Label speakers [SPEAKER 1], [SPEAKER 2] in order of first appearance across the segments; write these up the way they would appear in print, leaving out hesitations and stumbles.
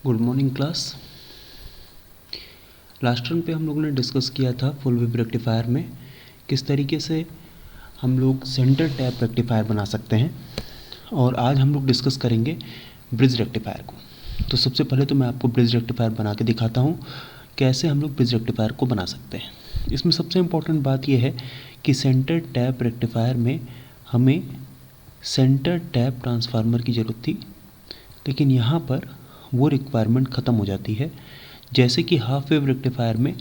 [SPEAKER 1] Good morning class. Last term पे हम लोगों ने डिस्कस किया था फुल वेव रेक्टिफायर में किस तरीके से हम लोग सेंटर टैप रेक्टिफायर बना सकते हैं, और आज हम लोग डिस्कस करेंगे ब्रिज रेक्टिफायर को। तो सबसे पहले तो मैं आपको ब्रिज रेक्टिफायर बना के दिखाता हूँ कैसे हम लोग ब्रिज रेक्टिफायर को बना सकते हैं। इसमें सबसे इम्पोर्टेंट बात यह है कि सेंटर टैप रेक्टिफायर में हमें सेंटर टैप ट्रांसफार्मर की ज़रूरत थी, लेकिन यहाँ पर वो रिक्वायरमेंट ख़त्म हो जाती है। जैसे कि हाफ वेव रेक्टिफायर में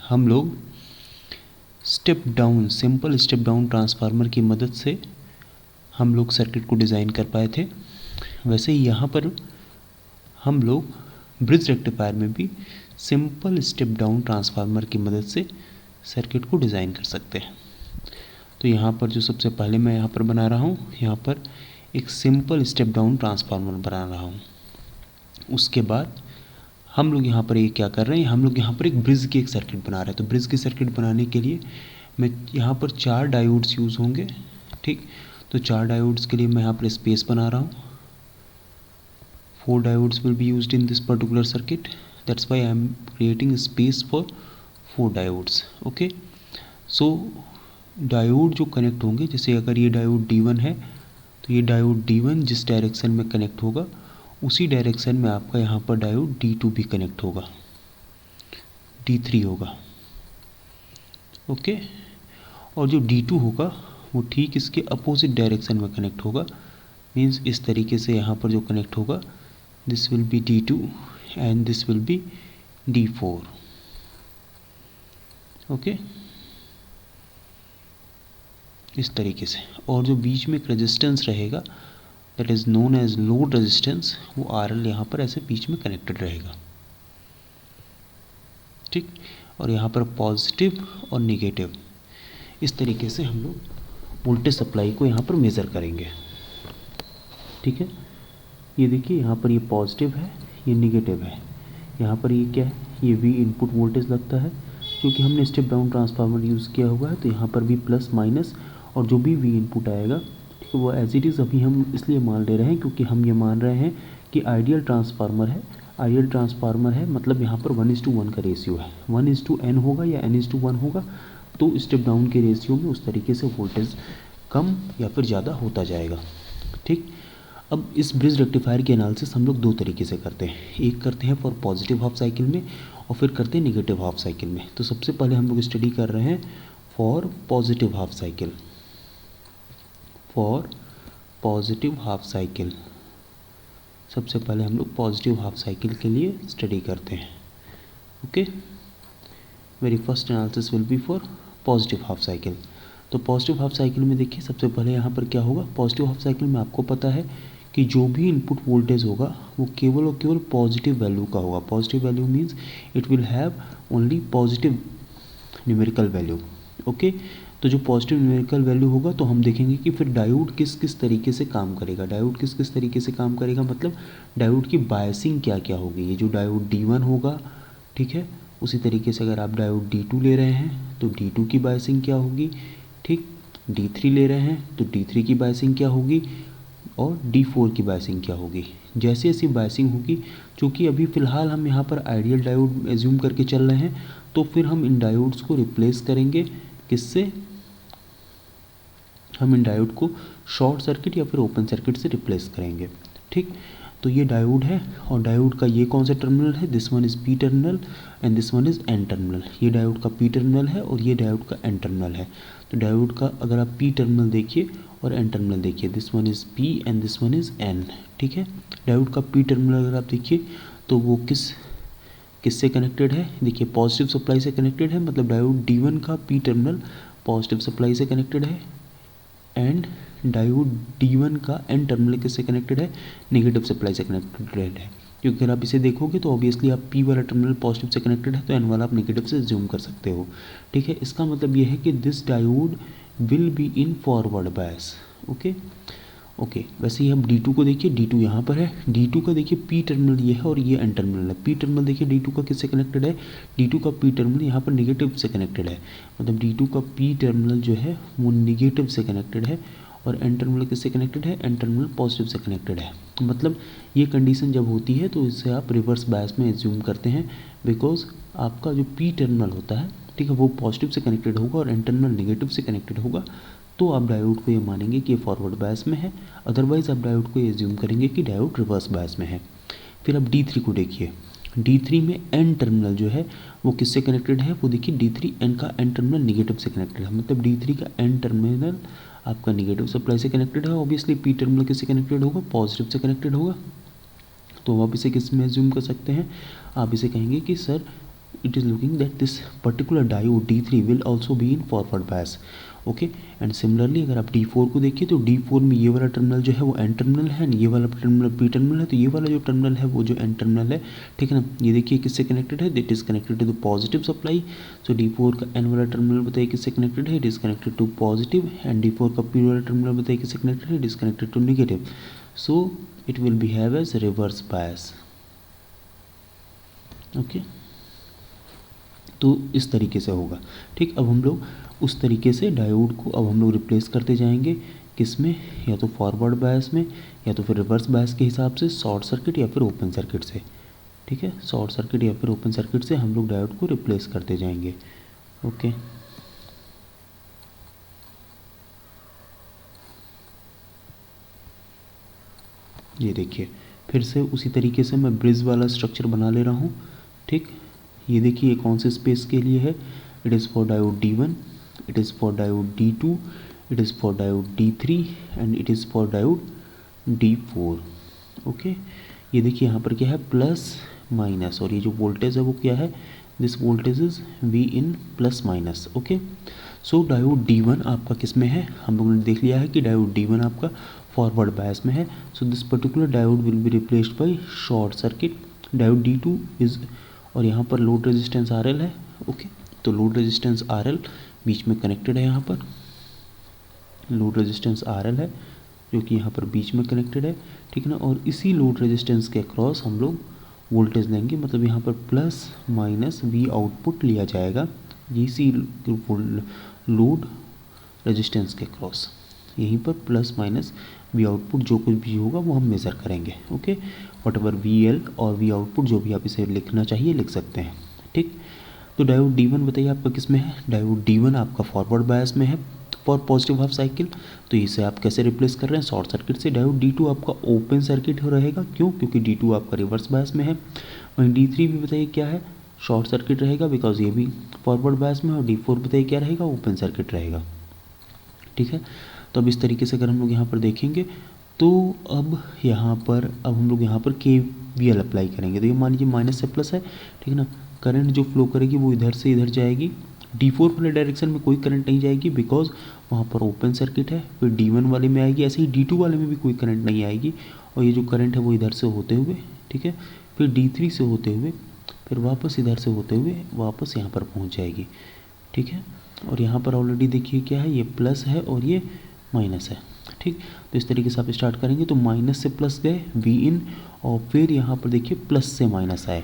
[SPEAKER 1] हम लोग step down, simple step down transformer की मदद से हम लोग सर्किट को डिज़ाइन कर पाए थे, वैसे ही यहाँ पर हम लोग ब्रिज रेक्टिफायर में भी सिंपल स्टेप डाउन ट्रांसफार्मर की मदद से सर्किट को डिज़ाइन कर सकते हैं। तो यहाँ पर जो सबसे पहले मैं यहाँ पर बना रहा हूँ, यहाँ पर एक सिंपल स्टेप डाउन ट्रांसफार्मर बना रहा हूँ। उसके बाद हम लोग यहाँ पर ये क्या कर रहे हैं, हम लोग यहाँ पर एक ब्रिज की एक सर्किट बना रहे हैं। तो ब्रिज की सर्किट बनाने के लिए मैं यहाँ पर 4 डायोड्स यूज़ होंगे, ठीक। तो 4 डायोड्स के लिए मैं यहाँ पर स्पेस बना रहा हूँ। 4 diodes will be used in this particular circuit, that's why I am creating space for 4 diodes. Okay, so diode जो कनेक्ट होंगे, जैसे अगर ये डायोड D1 है तो ये डायोड D1 जिस डायरेक्शन में कनेक्ट होगा उसी डायरेक्शन में आपका यहाँ पर डायोड D2 भी कनेक्ट होगा, D3 होगा। ओके, और जो D2 होगा वो ठीक इसके अपोजिट डायरेक्शन में कनेक्ट होगा, मीन्स इस तरीके से यहाँ पर जो कनेक्ट होगा this will B D2 and this will B D4। Okay, इस तरीके से। और जो बीच में एक रेजिस्टेंस रहेगा that is known as load resistance, वो RL यहाँ पर ऐसे बीच में कनेक्टेड रहेगा, ठीक। और यहाँ पर पॉजिटिव और निगेटिव, इस तरीके से हम लोग वोल्टेज सप्लाई को यहाँ पर मेज़र करेंगे, ठीक है। ये देखिए यहाँ पर ये पॉजिटिव है, ये निगेटिव है। यहाँ पर ये क्या है, ये V इनपुट वोल्टेज लगता है, क्योंकि हमने स्टेप डाउन ट्रांसफार्मर यूज़ किया हुआ है। तो यहाँ पर भी प्लस माइनस और जो भी V इनपुट आएगा, ठीक है, वो एज इट इज़ अभी हम इसलिए मान ले रहे हैं क्योंकि हम ये मान रहे हैं कि आइडियल ट्रांसफार्मर है। आइडियल ट्रांसफार्मर है मतलब यहाँ पर 1:1 का रेशियो है, 1:n होगा या n:1 होगा। तो स्टेप डाउन के रेशियो में उस तरीके से वोल्टेज कम या फिर ज़्यादा होता जाएगा, ठीक। अब इस ब्रिज रेक्टिफायर के एनालिसिस हम लोग 2 तरीके से करते हैं, एक करते हैं फॉर पॉजिटिव हाफ साइकिल में और फिर करते हैं निगेटिव हाफ साइकिल में। तो सबसे पहले हम लोग स्टडी कर रहे हैं for positive half cycle. For positive half cycle सबसे पहले हम लोग पॉजिटिव हाफ साइकिल के लिए स्टडी करते हैं। Okay, very first analysis will be for positive half cycle. तो पॉजिटिव हाफ साइकिल में देखिए सबसे पहले यहाँ पर क्या होगा, पॉजिटिव हाफ साइकिल में आपको पता है कि जो भी इनपुट वोल्टेज होगा वो केवल और केवल पॉजिटिव वैल्यू का होगा। Positive value means it will have only positive numerical value. Okay, तो जो पॉजिटिव न्यूमेरिकल वैल्यू होगा तो हम देखेंगे कि फिर डायोड किस किस तरीके से काम करेगा। डायोड किस किस तरीके से काम करेगा मतलब डायोड की बायसिंग क्या क्या होगी। ये जो डायोड D1 होगा, ठीक है, उसी तरीके से अगर आप डायोड D2 ले रहे हैं तो D2 की बायसिंग क्या होगी, ठीक। D3 ले रहे हैं तो D3 की बायसिंग क्या होगी और D4 की बायसिंग क्या होगी। जैसे ऐसी बायसिंग होगी, चूँकि अभी फ़िलहाल हम यहाँ पर आइडियल डायोड एज्यूम करके चल रहे हैं, तो फिर हम इन डायोड्स को रिप्लेस करेंगे किससे, हम इन डायोड को शॉर्ट सर्किट या फिर ओपन सर्किट से रिप्लेस करेंगे, ठीक। तो ये डायोड है और डायोड का ये कौन सा टर्मिनल है, this one is P terminal and this one is N terminal. ये डायोड का P टर्मिनल है और ये डायोड का N टर्मिनल है। तो डायोड का अगर आप P टर्मिनल देखिए और N टर्मिनल देखिए, this one is P and this one is N, ठीक है। डायोड का P टर्मिनल अगर आप देखिए तो वो किससे कनेक्टेड है, देखिए पॉजिटिव सप्लाई से कनेक्टेड है, मतलब डायोड D1 का P टर्मिनल पॉजिटिव सप्लाई से कनेक्टेड है एंड डायोड D1 का N टर्मिनल किससे कनेक्टेड है, नेगेटिव सप्लाई से कनेक्टेड है। क्योंकि अगर आप इसे देखोगे तो ऑब्वियसली आप P वाला टर्मिनल पॉजिटिव से कनेक्टेड है तो N वाला आप नेगेटिव से ज्यूम कर सकते हो, ठीक है। इसका मतलब ये है कि this diode will be in forward bias. Okay, वैसे ही हम D2 को देखिए, D2 यहाँ पर है, D2 का देखिए P टर्मिनल ये है और ये N टर्मिनल है। P टर्मिनल देखिए D2 का किससे कनेक्टेड है, D2 का P टर्मिनल यहाँ पर निगेटिव से कनेक्टेड है, मतलब D2 का P टर्मिनल जो है वो निगेटिव से कनेक्टेड है और एन टर्मिनल किससे कनेक्टेड है, एन टर्मिनल पॉजिटिव से कनेक्टेड है। मतलब ये कंडीशन जब होती है तो इससे आप रिवर्स बायस में एज्यूम करते हैं, बिकॉज आपका जो पी टर्मिनल होता है, ठीक है, वो पॉजिटिव से कनेक्टेड होगा और एन टर्मिनल नेगेटिव से कनेक्टेड होगा, तो आप डायोड को ये मानेंगे कि ये फॉरवर्ड बायस में है। अदरवाइज आप डायोड को ये एज्यूम करेंगे कि डायोड रिवर्स बायस में है। फिर अब D3 को देखिए, D3 में एन टर्मिनल जो है वो किससे कनेक्टेड है, वो देखिए D3 एन का एन टर्मिनल निगेटिव से कनेक्टेड है, मतलब D3 का एन टर्मिनल आपका निगेटिव सप्लाई से कनेक्टेड है। ऑब्वियसली पी टर्मिनल किससे कनेक्टेड होगा, पॉजिटिव से कनेक्टेड होगा। तो आप इसे किस में एज्यूम कर सकते हैं, आप इसे कहेंगे कि sir it is looking that this particular diode D3 will also be in forward bias, okay. And similarly अगर आप D4 को देखिए तो D4 में ये वाला टर्मिनल जो है वो एन टर्मिनल है, ये वाला टर्मिनल पी टर्मिनल है, तो ये वाला जो टर्मिनल है वो जो एन टर्मिनल है, ठीक है ना। ये देखिए किससे कनेक्टेड है, that is connected to the positive supply. So D4 का एन वाला टर्मिनल बताइए किससे कनेक्टेड है, it is connected to positive. And D4 का पी वाला टर्मिनल बताइए किससे कनेक्टेड है, it is connected to negative. So it will behave as reverse bias, okay. तो इस तरीके से होगा, ठीक। अब हम लोग उस तरीके से डायोड को अब हम लोग रिप्लेस करते जाएंगे, किस में, या तो फॉरवर्ड बायस में या तो फिर रिवर्स बायस के हिसाब से, शॉर्ट सर्किट या फिर ओपन सर्किट से, ठीक है। शॉर्ट सर्किट या फिर ओपन सर्किट से हम लोग डायोड को रिप्लेस करते जाएंगे, ओके। ये देखिए फिर से उसी तरीके से मैं ब्रिज वाला स्ट्रक्चर बना ले रहा हूँ, ठीक। ये देखिए कौन से स्पेस के लिए है, it is for diode D1, it is for diode D2, it is for diode D3 and it is for diode D4, okay. ये देखिए यहाँ पर क्या है, प्लस माइनस, और ये जो वोल्टेज है वो क्या है, this voltage is V in plus minus, okay. So diode D1 आपका किस में है, हम लोगों ने देख लिया है कि डायोड D1 आपका फॉरवर्ड बायस में है। So this particular diode will be replaced by short circuit. Diode D2 is, और यहाँ पर लोड रेजिस्टेंस RL है, ओके। तो लोड रेजिस्टेंस RL बीच में कनेक्टेड है, यहाँ पर लोड रेजिस्टेंस RL है जो कि यहाँ पर बीच में कनेक्टेड है, ठीक है ना। और इसी लोड रेजिस्टेंस के अक्रॉस हम लोग वोल्टेज लेंगे, मतलब यहाँ पर प्लस माइनस V आउटपुट लिया जाएगा, इसी लोड रेजिस्टेंस के अक्रॉस, यहीं पर प्लस माइनस V आउटपुट जो कुछ भी होगा वो हम मेज़र करेंगे, ओके। वट एवर VL और V आउटपुट जो भी आप इसे लिखना चाहिए लिख सकते हैं, ठीक। तो डायोड D1 बताइए आपका किस में है, डायोड D1 आपका फॉरवर्ड बायस में है फॉर पॉजिटिव हाफ साइकिल। तो इसे आप कैसे रिप्लेस कर रहे हैं, शॉर्ट सर्किट से। डायोड D2 आपका ओपन सर्किट रहेगा, क्यों, क्योंकि D2 आपका रिवर्स बायस में है। वहीं D3 भी बताइए क्या है, शॉर्ट सर्किट रहेगा, बिकॉज ये भी फॉरवर्ड बायस में है। और D4 बताइए क्या रहेगा, ओपन सर्किट रहेगा, ठीक है। तो अब इस तरीके से अगर हम लोग यहाँ पर देखेंगे तो अब यहाँ पर अब हम लोग यहाँ पर KVL अप्लाई करेंगे। तो ये मान लीजिए माइनस से प्लस है, ठीक है ना। करंट जो फ्लो करेगी वो इधर से इधर जाएगी, D4 वाले डायरेक्शन में कोई करंट नहीं जाएगी, बिकॉज वहाँ पर ओपन सर्किट है। फिर D1 वाले में आएगी, ऐसे ही D2 वाले में भी कोई करंट नहीं आएगी, और ये जो करंट है वो इधर से होते हुए, ठीक है, फिर D3 से होते हुए, फिर वापस इधर से होते हुए वापस यहाँ पर पहुँच जाएगी, ठीक है। और यहाँ पर ऑलरेडी देखिए क्या है, ये प्लस है और ये माइनस है, ठीक। तो इस तरीके से आप स्टार्ट करेंगे तो माइनस से प्लस गए V इन, और फिर यहाँ पर देखिए प्लस से माइनस आए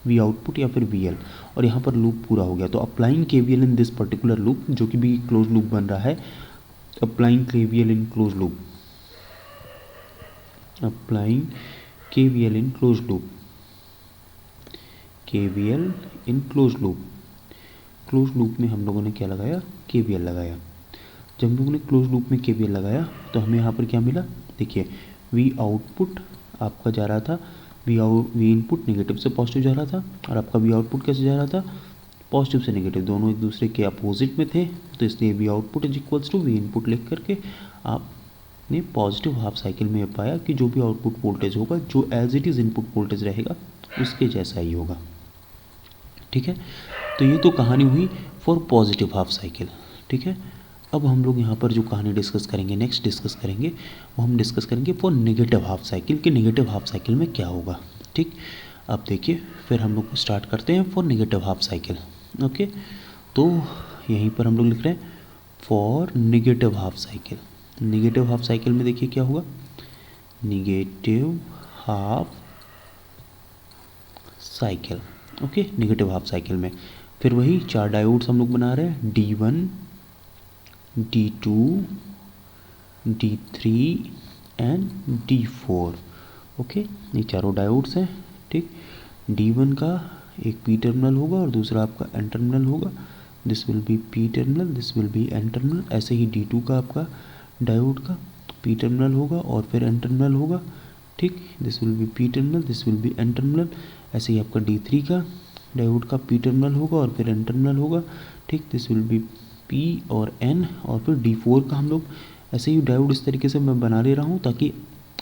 [SPEAKER 1] V आउटपुट या फिर VL, और यहाँ पर लूप पूरा हो गया। तो applying KVL in this particular loop, जो कि भी क्लोज लूप बन रहा है, applying KVL in close loop, applying KVL in close loop, KVL in close loop, close loop में हम लोगों ने क्या लगाया, KVL लगाया। जब हम लोगों ने क्लोज लूप में KVL लगाया तो हमें यहाँ पर क्या मिला, देखिए V आउटपुट आपका जा रहा था, V इनपुट नेगेटिव से पॉजिटिव जा रहा था, और आपका V आउटपुट कैसे जा रहा था, पॉजिटिव से नेगेटिव, दोनों एक दूसरे के अपोजिट में थे। तो इसलिए V output is equals to V input लिख करके आपने पॉजिटिव हाफ साइकिल में पाया कि जो भी आउटपुट वोल्टेज होगा, जो as it is input voltage रहेगा उसके जैसा ही होगा, ठीक है। तो ये तो कहानी हुई फॉर पॉजिटिव हाफ साइकिल, ठीक है। अब हम लोग यहाँ पर जो कहानी डिस्कस करेंगे, नेक्स्ट डिस्कस करेंगे, वो हम डिस्कस करेंगे फॉर नेगेटिव हाफ साइकिल, कि नेगेटिव हाफ साइकिल में क्या होगा, ठीक। अब देखिए फिर हम लोग स्टार्ट करते हैं for negative half cycle, okay. तो यहीं पर हम लोग लिख रहे हैं for negative half cycle. Negative half cycle में देखिए क्या होगा, negative half cycle, okay. Negative half cycle में फिर वही 4 डायोड्स हम लोग बना रहे हैं, D1, D2, D3 and D4। Okay, ये चारों डायोड्स हैं, ठीक। D1 का एक पी टर्मिनल होगा और दूसरा आपका एन टर्मिनल होगा। This will be P terminal, this will be N terminal. ऐसे ही D2 का आपका डायोड का पी टर्मिनल होगा और फिर एन टर्मिनल होगा, ठीक। This will be P terminal, this will be N terminal. ऐसे ही आपका D3 का डायोड का पी टर्मिनल होगा और फिर एन टर्मिनल होगा, ठीक। दिस विल बी पी और एन। और फिर D4 का हम लोग ऐसे ही डायोड इस तरीके से मैं बना ले रहा हूँ ताकि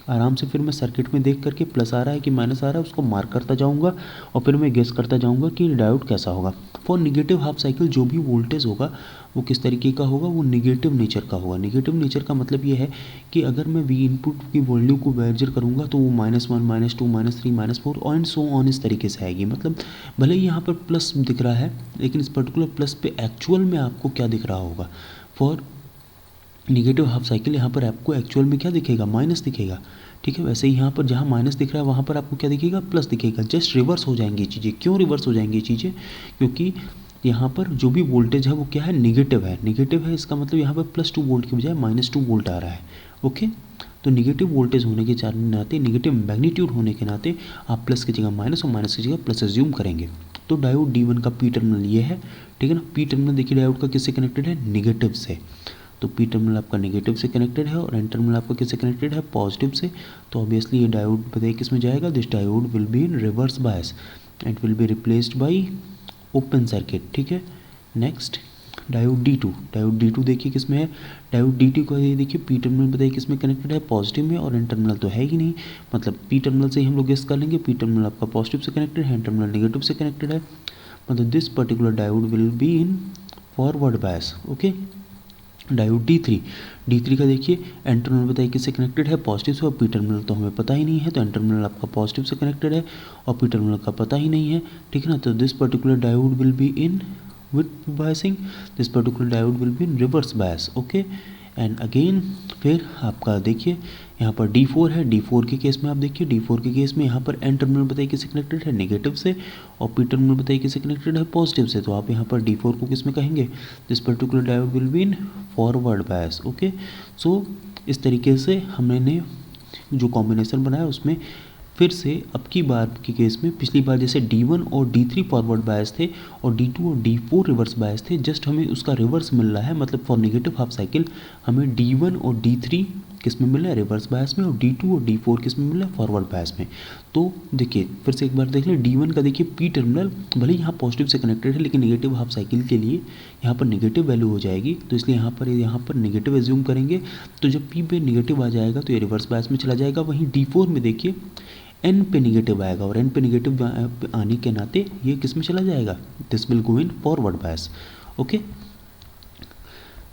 [SPEAKER 1] आराम से फिर मैं सर्किट में देख करके प्लस आ रहा है कि माइनस आ रहा है उसको मार्क करता जाऊंगा और फिर मैं गेस करता जाऊंगा कि डायोड कैसा होगा। फॉर निगेटिव हाफ साइकिल जो भी वोल्टेज होगा वो किस तरीके का होगा, वो निगेटिव नेचर का होगा। निगेटिव नेचर का मतलब ये है कि अगर मैं वी इनपुट की वैल्यू को मेजर करूंगा तो वो -1, -2, -3, -4 एंड सो ऑन इस तरीके से आएगी। मतलब भले ही यहाँ पर प्लस दिख रहा है लेकिन इस पर्टिकुलर प्लस पे एक्चुअल में आपको क्या दिख रहा होगा। फॉर निगेटिव हाफ साइकिल यहाँ पर आपको एक्चुअल में क्या दिखेगा, माइनस दिखेगा, ठीक है। वैसे ही यहाँ पर जहाँ माइनस दिख रहा है वहाँ पर आपको क्या दिखेगा, प्लस दिखेगा। जस्ट रिवर्स हो जाएंगी चीज़ें। क्यों रिवर्स हो जाएंगी चीज़ें, क्योंकि यहाँ पर जो भी वोल्टेज है वो क्या है, निगेटिव है। निगेटिव है इसका मतलब यहाँ पर +2 वोल्ट की बजाय -2 वोल्ट आ रहा है। ओके, तो निगेटिव वोल्टेज होने के नाते, निगेटिव मैग्नीट्यूड होने के नाते आप प्लस की जगह माइनस और माइनस की जगह प्लस एज्यूम करेंगे। तो डायोड D1 का पी टर्मिनल ये है, ठीक है ना। पी टर्मिनल देखिए डायोड का किससे कनेक्टेड है, निगेटिव से। तो पी टर्मिनल आपका नेगेटिव से कनेक्टेड है और एन टर्मिनल आपका किससे कनेक्टेड है, पॉजिटिव से। तो ऑब्वियसली ये डायोड बताइए किस में जाएगा, this diode will be in reverse bias and will be replaced by open circuit, ठीक है। Next diode D2। Diode D2 देखिए किस में है, डायोड D2 को ये देखिए पी टर्मिनल बताइए किस में कनेक्टेड है, पॉजिटिव में, और एन टर्मिनल तो है ही नहीं। मतलब पी टर्मिनल से ही हम लोग गेस कर लेंगे, पी टर्मिनल आपका पॉजिटिव से कनेक्टेड है, एन टर्मिनल नेगेटिव से कनेक्टेड है। मतलब this particular diode will be in forward bias. Okay, diode D3 का देखिए एन टर्मिनल बताइए किससे कनेक्टेड है, पॉजिटिव से, और पी टर्मिनल तो हमें पता ही नहीं है। तो एन टर्मिनल आपका पॉजिटिव से कनेक्टेड है और पी टर्मिनल का पता ही नहीं है, ठीक है ना। तो this particular diode will be in with biasing, this particular diode will be in reverse bias. Okay, and again फिर आपका देखिए यहाँ पर D4 है। D4 के केस में आप देखिए, D4 के केस में यहाँ पर एन टर्मिनल बताइए किससे कनेक्टेड है, नेगेटिव से, और पी टर्मिनल बताइए किससे कनेक्टेड है, पॉजिटिव से। तो आप यहाँ पर D4 को किस में कहेंगे, this particular diode will be in forward bias. Okay, so इस तरीके से हमने जो कॉम्बिनेशन बनाया उसमें फिर से अब की बार के केस में, पिछली बार जैसे D1 और D3 फॉरवर्ड बायस थे और D2 और D4 रिवर्स बायस थे, जस्ट हमें उसका रिवर्स मिल रहा है। मतलब फॉर नेगेटिव हाफ साइकिल हमें D1 और D3 किस में मिल रहा है, रिवर्स बायस में, और D2 और D4 किस में मिल रहा है, फॉरवर्ड बायस में। तो देखिए फिर से एक बार देख लें, D1 का देखिए पी टर्मिनल भले यहाँ पॉजिटिव से कनेक्टेड है लेकिन नेगेटिव हाफ साइकिल के लिए यहाँ पर नेगेटिव वैल्यू हो जाएगी, तो इसलिए यहाँ पर नेगेटिव एज्यूम करेंगे। तो जब पी पे नेगेटिव आ जाएगा तो ये रिवर्स बायस में चला जाएगा। वहीं D4 में देखिए एन पे नेगेटिव आएगा और एन पे नेगेटिव आने के नाते ये किस में चला जाएगा, this will go in forward bias. Okay,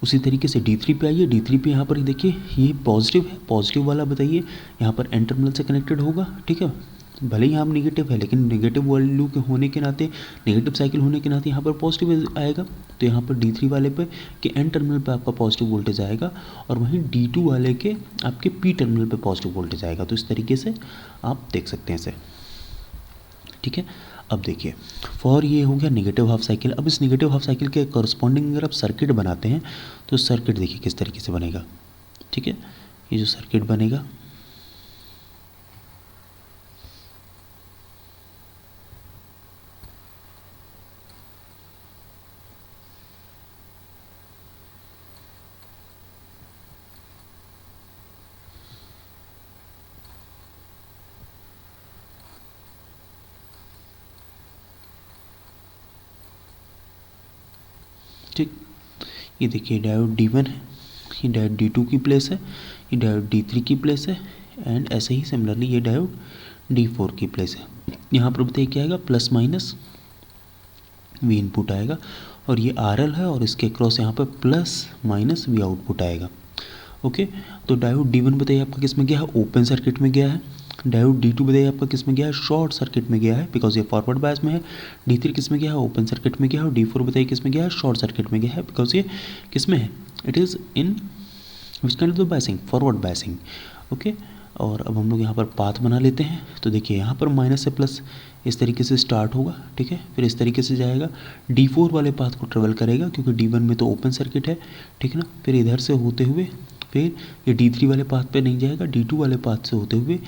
[SPEAKER 1] उसी तरीके से D3 पे आइए। D3 पे यहाँ पर देखिए ये पॉजिटिव है, पॉजिटिव वाला बताइए यहाँ पर एन टर्मिनल से कनेक्टेड होगा, ठीक है। भले ही यहाँ नेगेटिव है लेकिन नेगेटिव वैल्यू के होने के नाते, नेगेटिव साइकिल होने के नाते यहाँ पर पॉजिटिव आएगा। तो यहाँ पर D3 वाले पे कि एन टर्मिनल पे आपका पॉजिटिव वोल्टेज आएगा और वहीं D2 वाले के आपके पी टर्मिनल पे पॉजिटिव वोल्टेज आएगा। तो इस तरीके से आप देख सकते हैं इसे, ठीक है। अब देखिए फॉर ये हो गया नेगेटिव हाफ साइकिल। अब इस नेगेटिव हाफ साइकिल के कॉरस्पॉन्डिंग अगर आप सर्किट बनाते हैं तो सर्किट देखिए किस तरीके से बनेगा, ठीक है। ये जो सर्किट बनेगा, ठीक। ये देखिए डायोड D1 है, ये डायोड D2 की प्लेस है, ये डायोड D3 की प्लेस है, एंड ऐसे ही सिमिलरली ये डायोड D4 की प्लेस है। यहाँ पर बताइए क्या आएगा, प्लस माइनस V इनपुट आएगा और ये RL है और इसके क्रॉस यहाँ पर प्लस माइनस V आउटपुट आएगा। ओके, तो डायोड D1 बताइए आपका किस में गया है, ओपन सर्किट में गया है। डायोड D2 बताइए आपका किस में गया है, शॉर्ट सर्किट में गया है बिकॉज ये फॉरवर्ड बायस में है। D3 किस में गया है, ओपन सर्किट में गया है। और D4 बताइए किस में गया है, शॉर्ट सर्किट में गया है बिकॉज ये किस में है, it is in which kind of biasing, forward biasing. Okay, और अब हम लोग यहाँ पर पाथ बना लेते हैं। तो देखिए यहाँ पर माइनस से प्लस इस तरीके से स्टार्ट होगा, ठीक है, फिर इस तरीके से जाएगा, D4 वाले पाथ को ट्रेवल करेगा क्योंकि D1 में तो ओपन सर्किट है, ठीक है ना। फिर इधर से होते हुए फिर ये D3 वाले पाथ पे नहीं जाएगा, D2 वाले पाथ से होते हुए,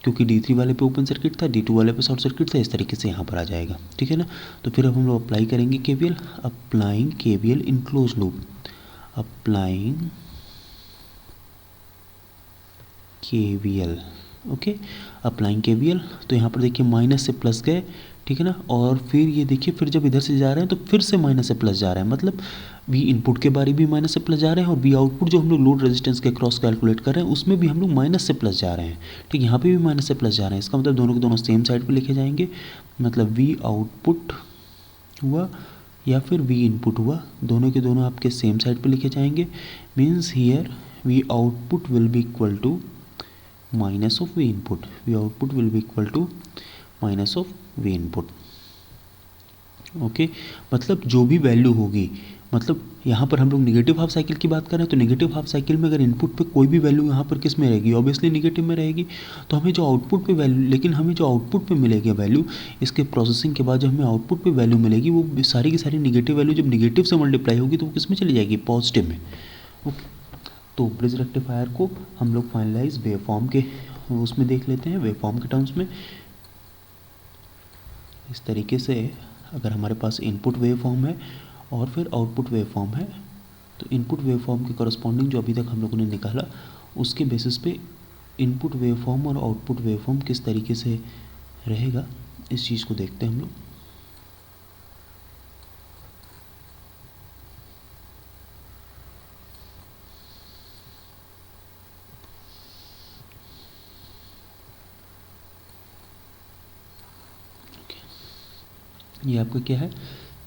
[SPEAKER 1] क्योंकि D3 वाले पे ओपन सर्किट था, D2 वाले पे शॉर्ट सर्किट था, इस तरीके से यहाँ पर आ जाएगा, ठीक है ना। तो फिर अब हम लोग अप्लाई करेंगे KVL, applying KVL in close loop, applying KVL, okay, applying KVL। तो यहाँ पर देखिए माइनस से प्लस गए, ठीक है ना, और फिर ये देखिए फिर जब इधर से जा रहे हैं तो फिर से माइनस से प्लस जा रहे हैं, मतलब V इनपुट के बारे भी माइनस से प्लस जा रहे हैं, और V आउटपुट जो हम लोग लोड रेजिस्टेंस के क्रॉस कैलकुलेट कर रहे हैं उसमें भी हम लोग माइनस से प्लस जा रहे हैं, ठीक, यहाँ पे भी माइनस से प्लस जा रहे हैं। इसका मतलब दोनों के दोनों सेम साइड पे लिखे जाएंगे, मतलब V आउटपुट हुआ या फिर V इनपुट हुआ, दोनों के दोनों आपके सेम साइड पे लिखे जाएंगे। Means here V output will be equal to minus of V input, V output will be equal to minus of V input, okay. मतलब जो भी वैल्यू होगी, मतलब यहाँ पर हम लोग निगेटिव हाफ साइकिल की बात कर रहे हैं, तो निगेटिव हाफ साइकिल में अगर इनपुट पे कोई भी वैल्यू यहाँ पर किस में रहेगी, ऑब्वियसली निगेटिव में रहेगी। तो हमें जो आउटपुट पे वैल्यू, लेकिन हमें जो आउटपुट पे मिलेगी वैल्यू, इसके प्रोसेसिंग के बाद जो हमें आउटपुट पे वैल्यू मिलेगी वो सारी की सारी निगेटिव वैल्यू जब निगेटिव से मल्टीप्लाई होगी तो वो किस में चली जाएगी, पॉजिटिव में, ओके। तो ब्रिज रेक्टिफायर को हम लोग फाइनलाइज वेव फॉर्म के उसमें देख लेते हैं, वेव फॉर्म के टर्म्स में। इस तरीके से अगर हमारे पास इनपुट वेव फॉर्म है और फिर आउटपुट वेव फॉर्म है, तो इनपुट वेव फॉर्म के करस्पॉन्डिंग जो अभी तक हम लोगों ने निकाला उसके बेसिस पे इनपुट वेव फॉर्म और आउटपुट वेव फॉर्म किस तरीके से रहेगा, इस चीज़ को देखते हैं हम लोग। ये आपका क्या है,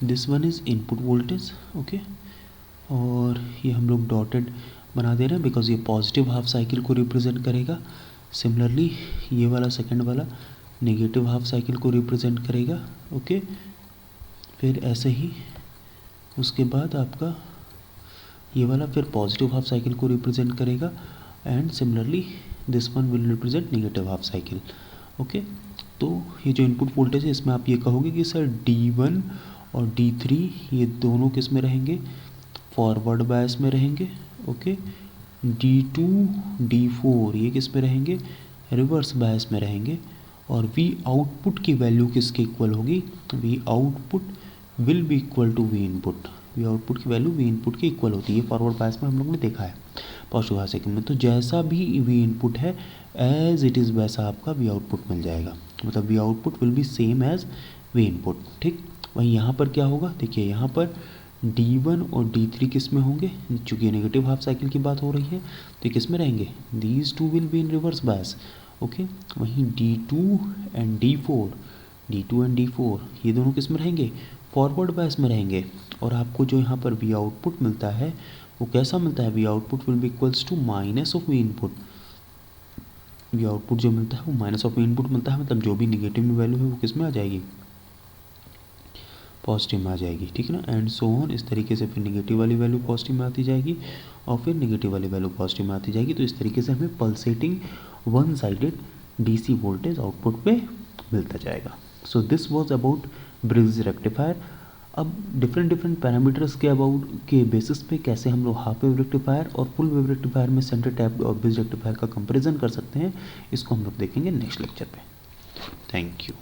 [SPEAKER 1] this one is input voltage, okay, और ये हम लोग डॉटेड बना दे रहे हैं बिकॉज ये पॉजिटिव हाफ साइकिल को रिप्रेजेंट करेगा। सिमिलरली ये वाला सेकंड वाला नेगेटिव हाफ साइकिल को रिप्रेजेंट करेगा, ओके। फिर ऐसे ही उसके बाद आपका ये वाला फिर पॉजिटिव हाफ साइकिल को रिप्रेजेंट करेगा, and similarly this one will represent negative half cycle, okay. तो ये जो इनपुट वोल्टेज है इसमें आप ये कहोगे कि सर D1 और D3 ये दोनों किस में रहेंगे, फॉरवर्ड बायस में रहेंगे, ओके। D2 D4 ये किस में रहेंगे, रिवर्स बायस में रहेंगे, और V आउटपुट की वैल्यू किसके इक्वल होगी, V output will be equal to V input, V output की वैल्यू V इनपुट की इक्वल होती है, फॉरवर्ड बायस में हम लोगों ने देखा है पॉजिटिव हाफ साइकिल में। तो जैसा भी V इनपुट है एज इट इज़ वैसा आपका V आउटपुट मिल जाएगा, मतलब V output will be same as V input, ठीक। वहीं यहाँ पर क्या होगा, देखिए यहाँ पर D1 और D3 किस में होंगे, चूँकि नेगेटिव हाफ साइकिल की बात हो रही है तो किस में रहेंगे, these two will be in reverse bias, okay. वहीं D2 एंड D4 ये दोनों किस में रहेंगे, फॉरवर्ड बायस में रहेंगे। और आपको जो यहाँ पर V आउटपुट मिलता है वो कैसा मिलता है, V output will be equals to minus of V input, V output जो मिलता है वो माइनस ऑफ V इनपुट मिलता है, मतलब जो भी निगेटिव में वैल्यू है वो किस में आ जाएगी, पॉजिटिव में आ जाएगी, ठीक है ना, एंड सो ऑन। इस तरीके से फिर निगेटिव वाली वैल्यू पॉजिटिव में आती जाएगी और फिर निगेटिव वाली वैल्यू पॉजिटिव में आती जाएगी। तो इस तरीके से हमें pulsating one sided DC voltage output पे मिलता जाएगा। So this was about bridge rectifier. अब डिफरेंट पैरामीटर्स के अबाउट के बेसिस पे कैसे हम लोग हाफ वेव रेक्टिफायर और फुल वेव रेक्टिफायर में सेंटर टैप्ड और ब्रिज रेक्टिफायर का कंपैरिजन कर सकते हैं, इसको हम लोग देखेंगे नेक्स्ट लेक्चर पे। Thank you.